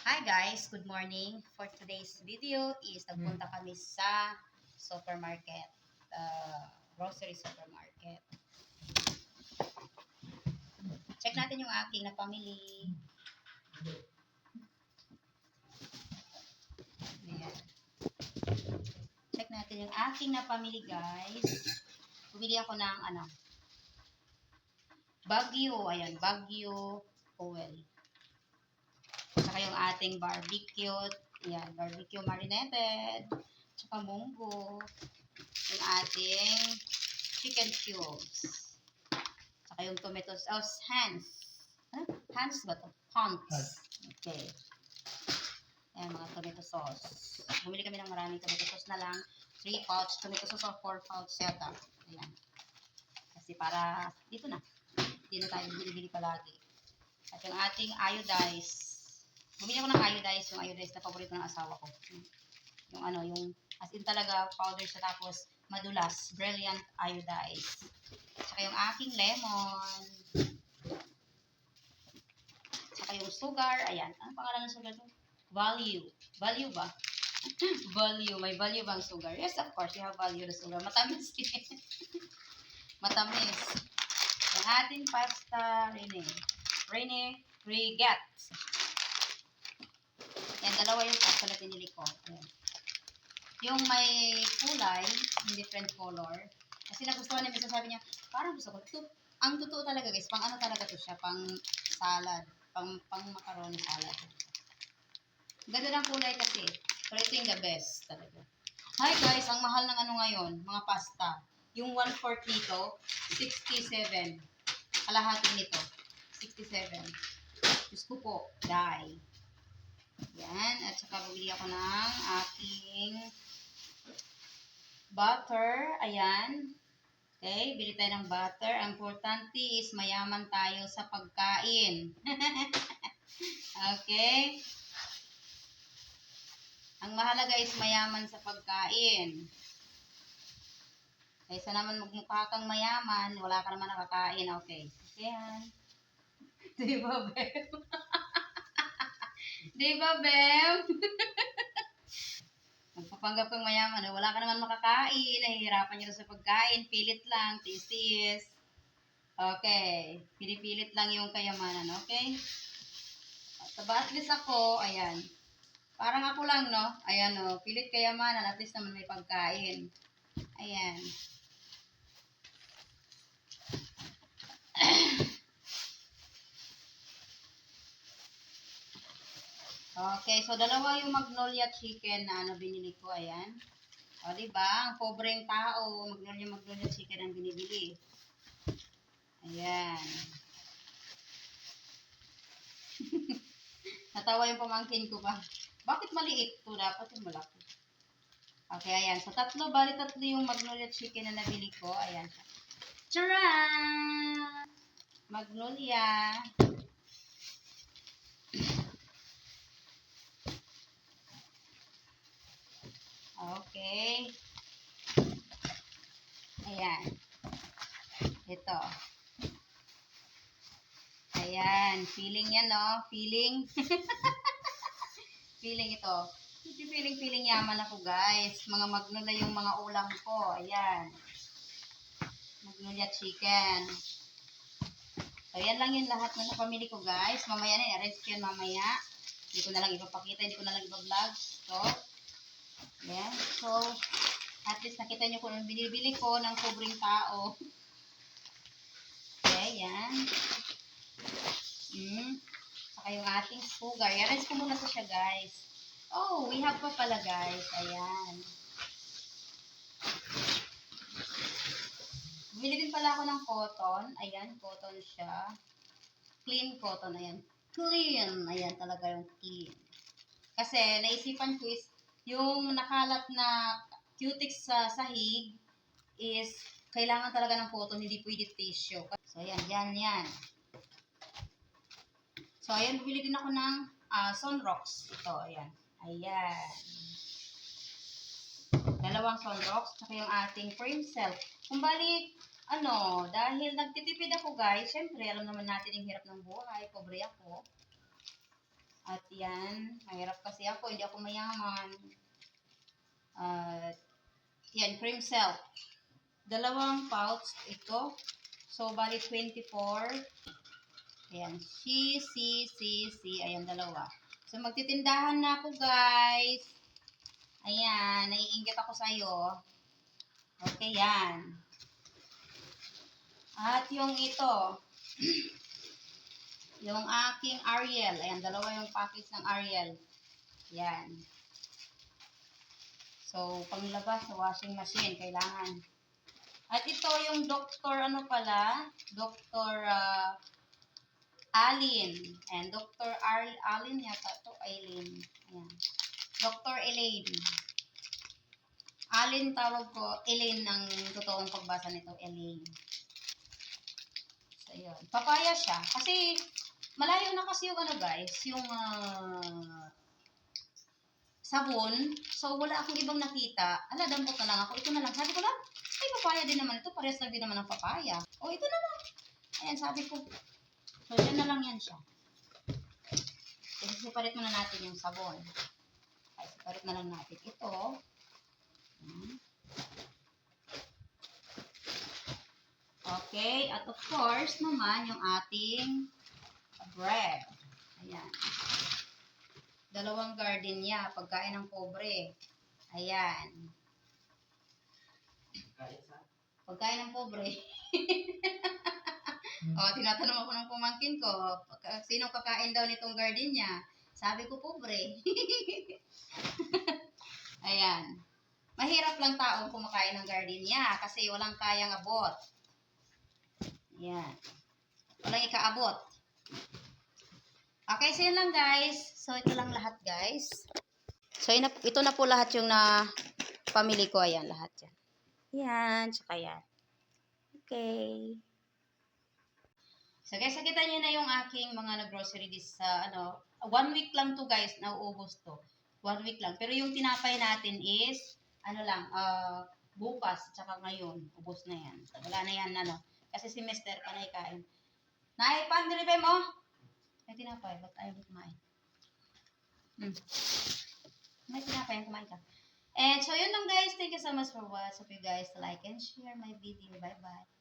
Hi guys, good morning. For today's video is nagpunta kami sa supermarket, grocery supermarket. Check natin yung aking napamili. Ayan. Check natin yung aking napamili guys. Bumili ako ng Baguio, ayan, Baguio oil. Saka yung ating barbecue, ayan, barbecue marinated. Tsaka munggo. Yung ating chicken cubes. Saka yung tomato sauce, Hans. Ano? Hans ba to? Hans. Okay. Ayan, mga tomato sauce. Bumili kami ng maraming tomato sauce na lang. 3 pouch tomato sauce o 4 pouch yata. Ayan. Kasi para dito na. Hindi na tayo bili-bili palagi. At yung ating iodized. Bumili ako ng iodized. Yung iodized na paborito ng asawa ko. Yung yung as in talaga powder siya tapos madulas. Brilliant iodized. Saka yung aking lemon. Saka yung sugar. Ayan. Ano pangalan ng sugar to? Value. Value ba? Value. May value bang sugar? Yes, of course. You have value na sugar. Matamis din. Matamis. Yung ating pasta, Rene Regat. Yan, dalawa yung pasta na pinili ko. Ayan. Yung may kulay, yung different color. Kasi nagustuhan niya, sabi niya, parang gusto ko. Ang totoo talaga guys, pang ano talaga to siya, pang salad, pang macaroni salad. Ganda ng kulay kasi. Pero ito yung the best talaga. Hi guys, ang mahal ng ano ngayon, mga pasta. Yung 1/4 nito, 67. Kalahati nito, 67. Diyos ko po, die. Yan, at saka bumili ako ng aking butter. Ayan. Okay, bili tayo ng butter. Ang importante is mayaman tayo sa pagkain. Okay. Ang mahalaga is mayaman sa pagkain. Kaysa naman magmukha kang mayaman, wala ka naman nakakain. Okay. Yan. Diba, Beb? Diba, Beb? Magpapanggap kang mayaman, wala ka naman makakain, nahihirapan nyo sa pagkain, pilit lang, tiis-tiis. Okay. Pinipilit lang yung kayamanan, okay? At least ako, ayan. Parang ako lang, no? Ayan, no? Pilit kayamanan, at least naman may pagkain. Ayan. Okay, so dalawa yung Magnolia chicken na binili ko, ayan. O, diba? Ang pobreng tao, Magnolia chicken ang binibili. Ayan. Natawa yung pamangkin ko ba? Bakit maliit to? Dapat yung malaki. Okay, ayan. So, bali tatlo yung Magnolia chicken na nabili ko. Ayan. Charan! Magnolia. Okay. Ayan. Ito. Ayan. Feeling yan, no? Feeling. Feeling ito. Feeling yaman ako, guys. Mga Magnolia yung mga ulam ko. Ayan. Magnolia chicken. So, yan lang yung lahat na napamili ko, guys. Mamaya na, i-arrange ko yan mamaya. Hindi ko na lang ipapakita, hindi ko na lang ipa-vlog. So, yan. So, at least nakita nyo kung anong binibili ko ng pobreng tao. Okay, yan. Saka yung ating sugar. I-arrange ko muna siya, guys. Oh, we have pa pala, guys. Ayan. Bumili din pala ako ng cotton. Ayan, cotton siya. Clean cotton, ayan. Clean. Ayan, talaga yung clean. Kasi, naisipan ko is, yung nakalat na cutex sa sahig is, kailangan talaga ng cotton, hindi pwede tissue. So, ayan, yan. So, ayan, bumili din ako ng Sunrocks. Ito, ayan. Ayan. Dalawang Sunrocks, saka yung ating frame cell. Kung bali, dahil nagtitipid ako guys, syempre, alam naman natin yung hirap ng buhay, pobre ako. At yan, mahirap kasi ako, hindi ako mayaman. At yan, cream silk. 2 pouch ito. So, bali 24. Ayan, ayan, 2. So, magtitindahan na ako, guys. Ayan, naiinggit ako sa'yo. Okay, yan. At yung ito, yung aking Ariel. Ayan, 2 yung package ng Ariel. Yan. So, panglabas sa washing machine, kailangan. At ito yung Dr. Alin. And Dr. Alin yata to, Aileen. Ayan. Dr. Elaine. Alin tawag ko, Elaine ang totoong pagbasa nito, Elaine. So, yun. Papaya siya. Kasi, malayo na kasi yung guys, yung sabon. So, wala akong ibang nakita. Ala, dampot na lang ako. Ito na lang. Sabi ko lang, ay, papaya din naman ito. Parehas lang din naman ng papaya. O, ito na lang. Ayan, sabi ko. So, yan na lang yan siya. Kasi separate muna natin yung sabon. Ay, separate na lang natin ito. Okay. At of course naman, yung ating bread. Ayan. 2 gardenia, pagkain ng pobre. Ayan. Pagkain ng pobre. Tinatanong ako ng pamangkin ko, sino kakain daw nitong gardenia? Sabi ko, pobre. Ayan. Mahirap lang taong kumakain ng gardenia kasi walang kayang abot. Ayan. Walang ikaabot. Okay, so yun lang guys. So ito lang lahat guys. So ito na po lahat yung pamili ko. Ayan, lahat yan. Yan, tsaka yan. Okay. So guys, nakita nyo na yung aking mga grocery this sa 1 week lang to guys, nauubos to. 1 week lang. Pero yung tinapay natin is bukas, tsaka ngayon, ubos na yan. So, wala na yan, kasi si Mr. panay kain. Naipan, dili mo? May tinapay, ba't ayaw mo kumain? May tinapay, kumain ka. And so, yun lang guys. Thank you so much for watching. Hope you guys like and share my video. Bye-bye.